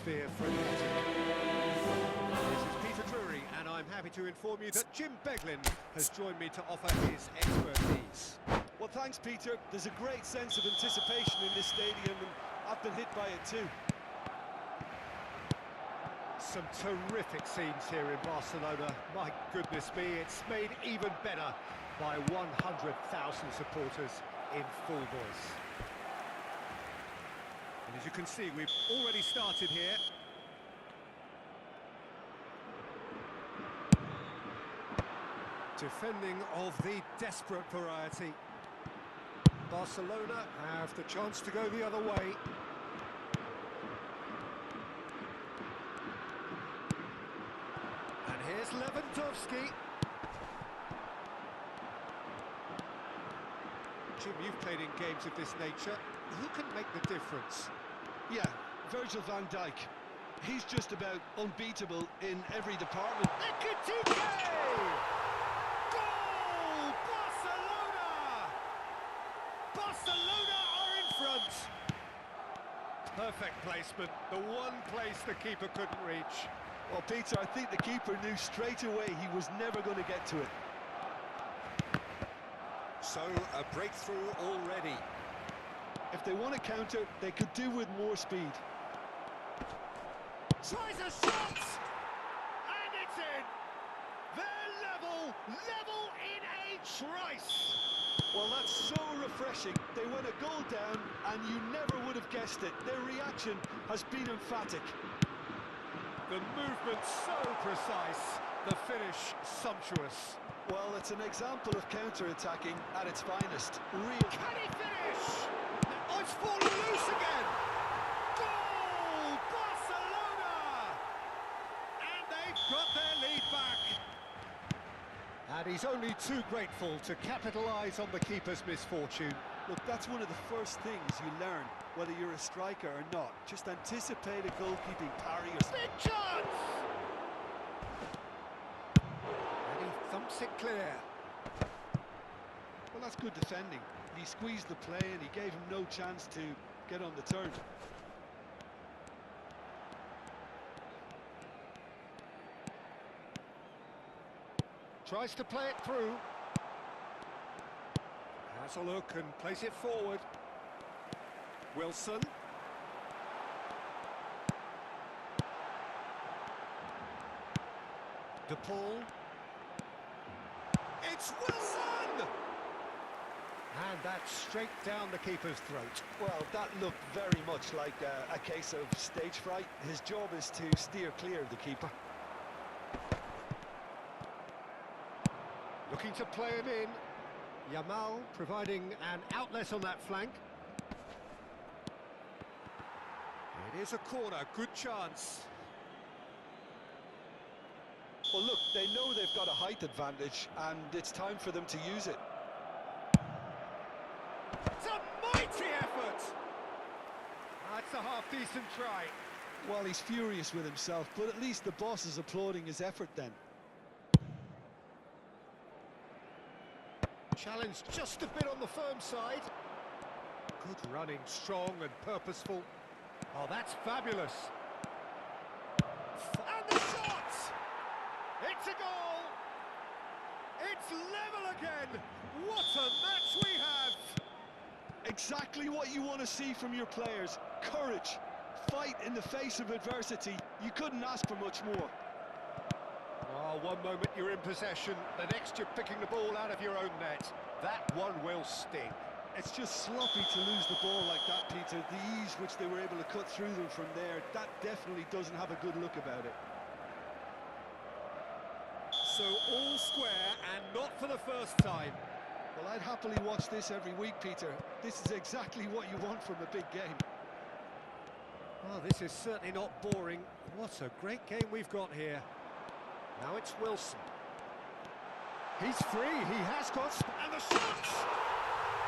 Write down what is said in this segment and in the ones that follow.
atmosphere frenetic. This is Peter Drury, and I'm happy to inform you that Jim Beglin has joined me to offer his expertise. Well, thanks, Peter. There's a great sense of anticipation in this stadium, and I've been hit by it too. Some terrific scenes here in Barcelona. My goodness me, it's made even better by 100,000 supporters in full voice. And as you can see, we've already started here. Defending of the desperate variety. Barcelona have the chance to go the other way. And here's Lewandowski. Jim, you've played in games of this nature. Who can make the difference? Yeah, Virgil van Dijk. He's just about unbeatable in every department. Lutkica! Goal! Barcelona! Barcelona are in front. Perfect placement. The one place the keeper couldn't reach. Well, Peter, I think the keeper knew straight away he was never going to get to it. So, a breakthrough already. If they want to counter, they could do with more speed. Tries a shot! And it's in! They're level in a trice! Well, that's so refreshing. They went a goal down, and you never would have guessed it. Their reaction has been emphatic. The movement so precise, the finish sumptuous. Well, it's an example of counter-attacking at its finest. Real. Can he finish? Oh, it's fallen loose again! Goal! Barcelona! And they've got their lead back. And he's only too grateful to capitalise on the keeper's misfortune. Look, that's one of the first things you learn, whether you're a striker or not. Just anticipate a goalkeeping parry or... Big chance! And he thumps it clear. Well, that's good defending. He squeezed the play and he gave him no chance to get on the turn. Tries to play it through. Has a look and plays it forward. Wilson. De Paul. It's Wilson! And that's straight down the keeper's throat. Well, that looked very much like a case of stage fright. His job is to steer clear of the keeper. Looking to play him in. Yamal providing an outlet on that flank. It is a corner, good chance. Well, look, they know they've got a height advantage, and it's time for them to use it. It's a mighty effort! That's a half-decent try. Well, he's furious with himself, but at least the boss is applauding his effort then. Challenged just a bit on the firm side. Good running, strong and purposeful. Oh, that's fabulous. And the shot! It's a goal! It's level again! What a match we have! Exactly what you want to see from your players. Courage, fight in the face of adversity. You couldn't ask for much more. Oh, one moment you're in possession, the next you're picking the ball out of your own net. That one will sting. It's just sloppy to lose the ball like that, Peter. The ease which they were able to cut through them from there, that definitely doesn't have a good look about it. So all square, and not for the first time. Well, I'd happily watch this every week, Peter. This is exactly what you want from a big game. Oh, this is certainly not boring. What a great game we've got here. Now it's Wilson. He's free, he has got... And the shot!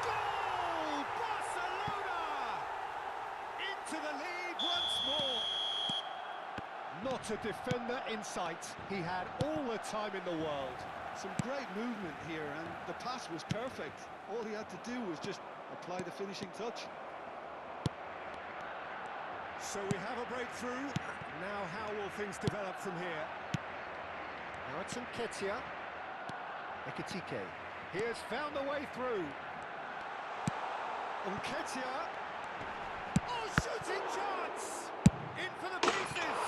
Goal! Barcelona! Into the lead once more. Not a defender in sight. He had all the time in the world. Some great movement here, and the pass was perfect. All he had to do was just apply the finishing touch. So we have a breakthrough. Now how will things develop from here? Now it's Lutkica. Lutkica. He has found a way through. Lutkica. Oh, shooting chance! In for the pieces.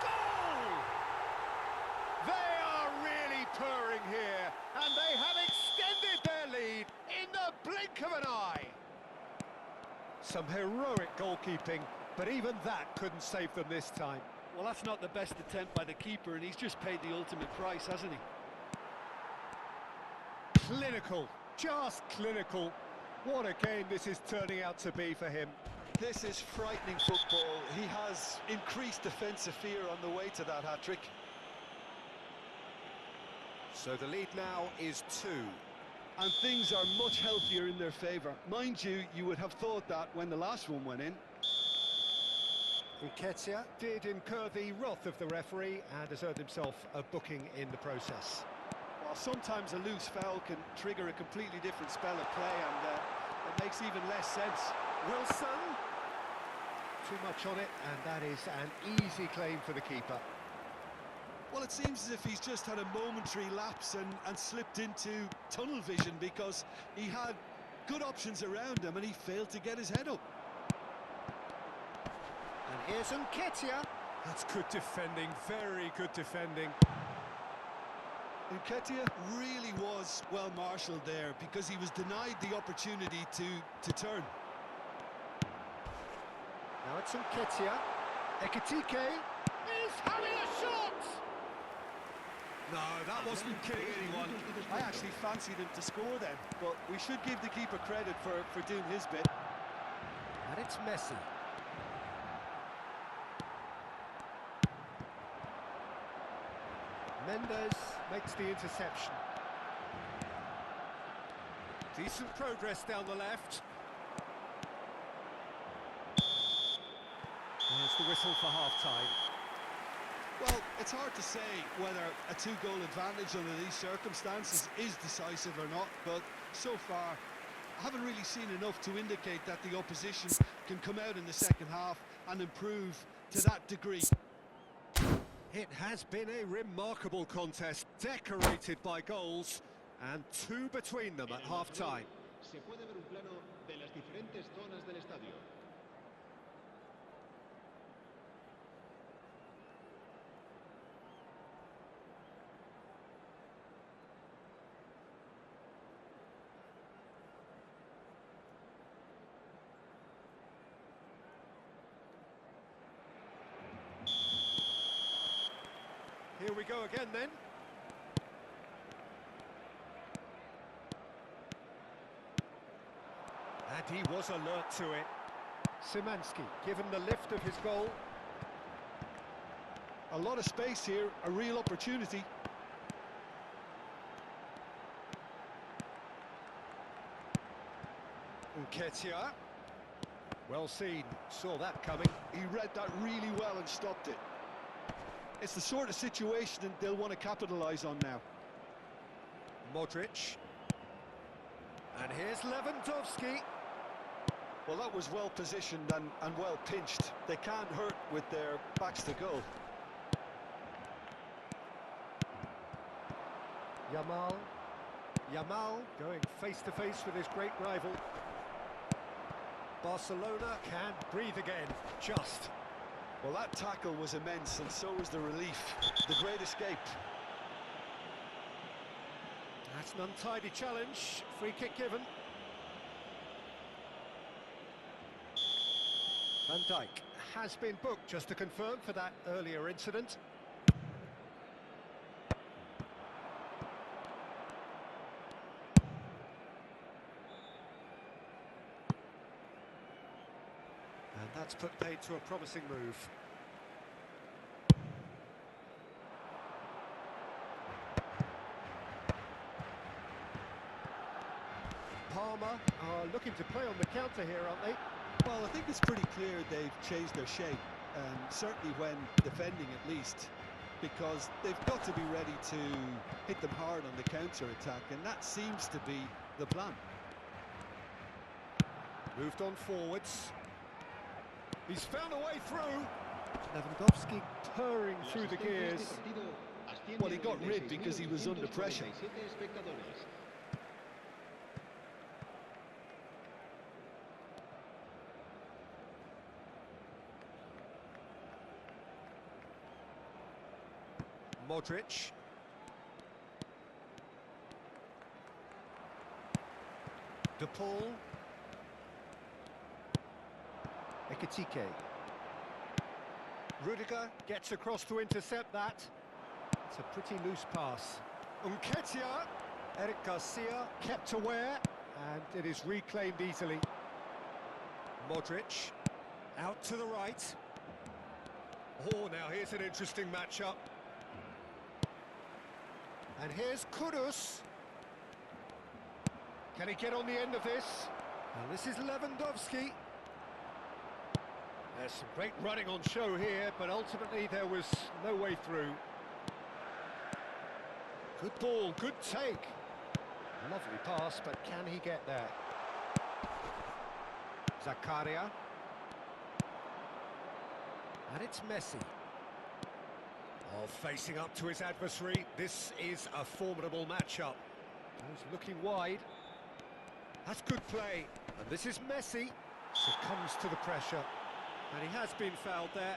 Goal! They are really purring here, and they have extended their lead in the blink of an eye. Some heroic goalkeeping, but even that couldn't save them this time. Well, that's not the best attempt by the keeper, and he's just paid the ultimate price, hasn't he? Clinical, just clinical. What a game this is turning out to be for him. This is frightening football. He has increased defensive fear on the way to that hat-trick. So the lead now is 2. And things are much healthier in their favour. Mind you, you would have thought that when the last one went in. Lutkica. Did incur the wrath of the referee and has earned himself a booking in the process. Well, sometimes a loose foul can trigger a completely different spell of play, and it makes even less sense. Wilson. Too much on it, and that is an easy claim for the keeper. Well, it seems as if he's just had a momentary lapse and slipped into tunnel vision, because he had good options around him and he failed to get his head up. And here's Lutkica. That's good defending, very good defending. Lutkica really was well marshalled there, because he was denied the opportunity to turn. Now it's Lutkica. Lutkica. He's having a shot! No, that wasn't kidding anyone. I actually fancied him to score then, but we should give the keeper credit for doing his bit. And it's Messi. Mendes makes the interception. Decent progress down the left. There's the whistle for half-time. Well, it's hard to say whether a 2-goal advantage under these circumstances is decisive or not, but so far I haven't really seen enough to indicate that the opposition can come out in the second half and improve to that degree. It has been a remarkable contest, decorated by goals, and 2 between them at half-time. Se puede ver un plano de las diferentes zonas del estadio. Here we go again then. And he was alert to it. Szymanski given the lift of his goal. A lot of space here, a real opportunity. Lutkica. Well seen, saw that coming. He read that really well and stopped it. It's the sort of situation that they'll want to capitalise on now. Modric. And here's Lewandowski. Well, that was well positioned and well pinched. They can't hurt with their backs to goal. Yamal going face-to-face with his great rival. Barcelona can breathe again, just. Well, that tackle was immense, and so was the relief. The great escape. That's an untidy challenge. Free kick given. Van Dijk has been booked, just to confirm, for that earlier incident. And that's put paid to a promising move. Palmer are looking to play on the counter here, aren't they? Well, I think it's pretty clear they've changed their shape, and certainly when defending at least, because they've got to be ready to hit them hard on the counter-attack, and that seems to be the plan. Moved on forwards. He's found a way through. Lewandowski purring through the gears. Well, he got rid because he was under pressure. Modric. De Paul. Ekitike. Rudiger gets across to intercept that. It's a pretty loose pass. Lutkica. Eric Garcia kept aware. And it is reclaimed easily. Modric. Out to the right. Oh, now here's an interesting matchup. And here's Kudus. Can he get on the end of this? And this is Lewandowski. There's some great running on show here, but ultimately there was no way through. Good ball, good take. Lovely pass, but can he get there? Zakaria. And it's Messi. Oh, facing up to his adversary. This is a formidable matchup. He's looking wide. That's good play. And this is Messi. Succumbs to the pressure. And he has been fouled there.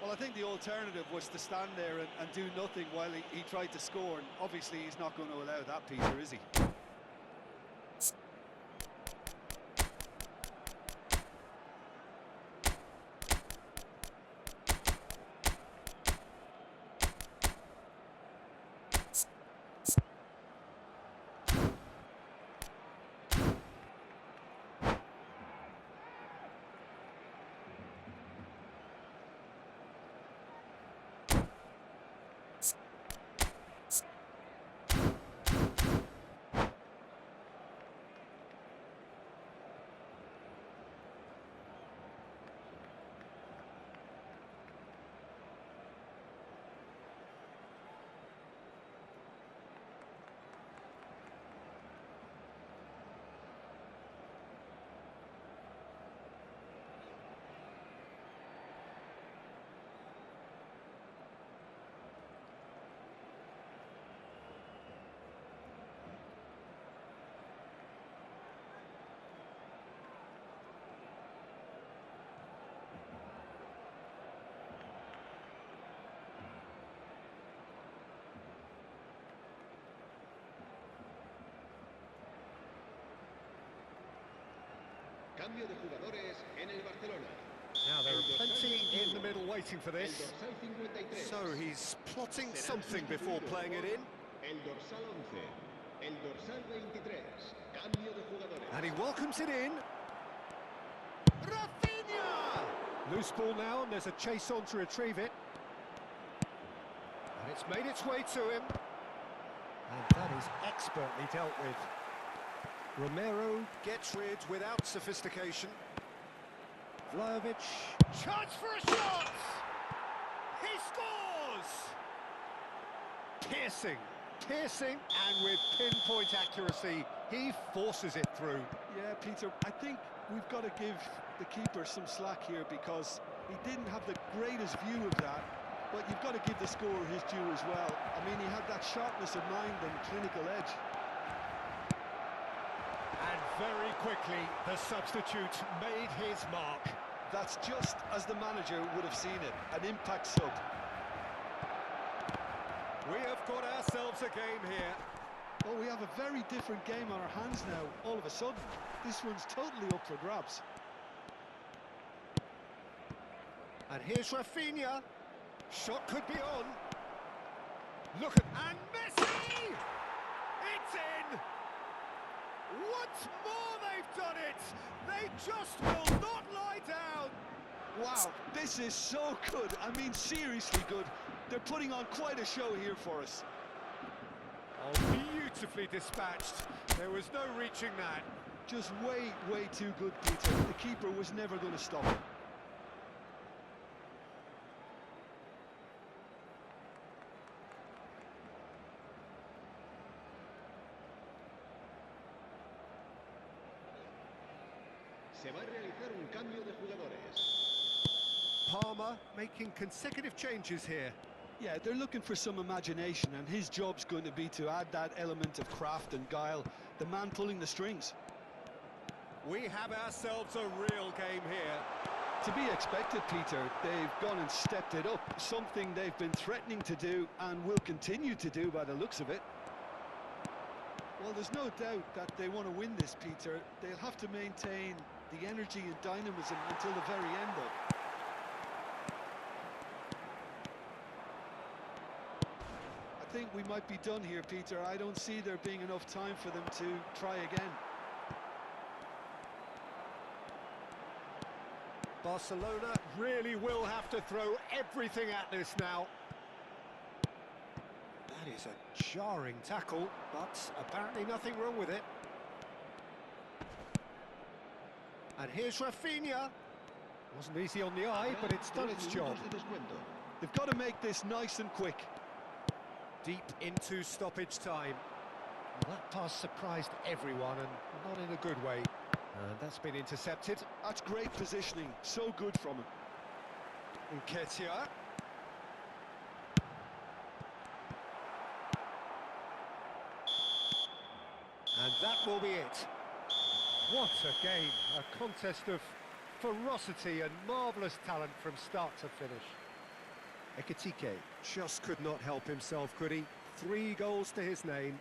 Well, I think the alternative was to stand there and do nothing while he tried to score. And obviously, he's not going to allow that, Peter, is he? Cambio de jugadores en el Barcelona. Now there are plenty in the middle waiting for El this. dorsal 53. So he's plotting something before playing it in. El dorsal 11. El dorsal 23. Cambio de jugadores. And he welcomes it in. Rafinha! Loose ball now, and there's a chase on to retrieve it. And it's made its way to him. And that is expertly dealt with. Romero gets rid without sophistication. Vlahovic. Chance for a shot! He scores! Piercing, and with pinpoint accuracy, he forces it through. Yeah, Peter, I think we've got to give the keeper some slack here because he didn't have the greatest view of that, but you've got to give the scorer his due as well. I mean, he had that sharpness of mind and clinical edge. And very quickly, the substitute made his mark. That's just as the manager would have seen it, an impact sub. We have got ourselves a game here. Oh, we have a very different game on our hands now, all of a sudden. This one's totally up for grabs. And here's Rafinha. Shot could be on. Look at... And Messi! It's in! Once more they've done it! They just will not lie down! Wow, this is so good. I mean, seriously good. They're putting on quite a show here for us. Oh, beautifully dispatched. There was no reaching that. Just way too good, Peter. The keeper was never going to stop him. Se va a realizar un cambio de jugadores. Palmer making consecutive changes here. Yeah, they're looking for some imagination, and his job's going to be to add that element of craft and guile, the man pulling the strings. We have ourselves a real game here. To be expected, Peter. They've gone and stepped it up, something they've been threatening to do and will continue to do by the looks of it. Well, there's no doubt that they want to win this, Peter. They'll have to maintain the energy and dynamism until the very end, though. I think we might be done here, Peter. I don't see there being enough time for them to try again. Barcelona really will have to throw everything at this now. That is a jarring tackle, but apparently nothing wrong with it. And here's Rafinha. Wasn't easy on the eye, but it's done its job. They've got to make this nice and quick. Deep into stoppage time. Well, that pass surprised everyone, and not in a good way. And that's been intercepted. That's great positioning, so good from him. Lutkica. And that will be it. What a game, a contest of ferocity and marvellous talent from start to finish. Lutkica just could not help himself, could he? 3 goals to his name.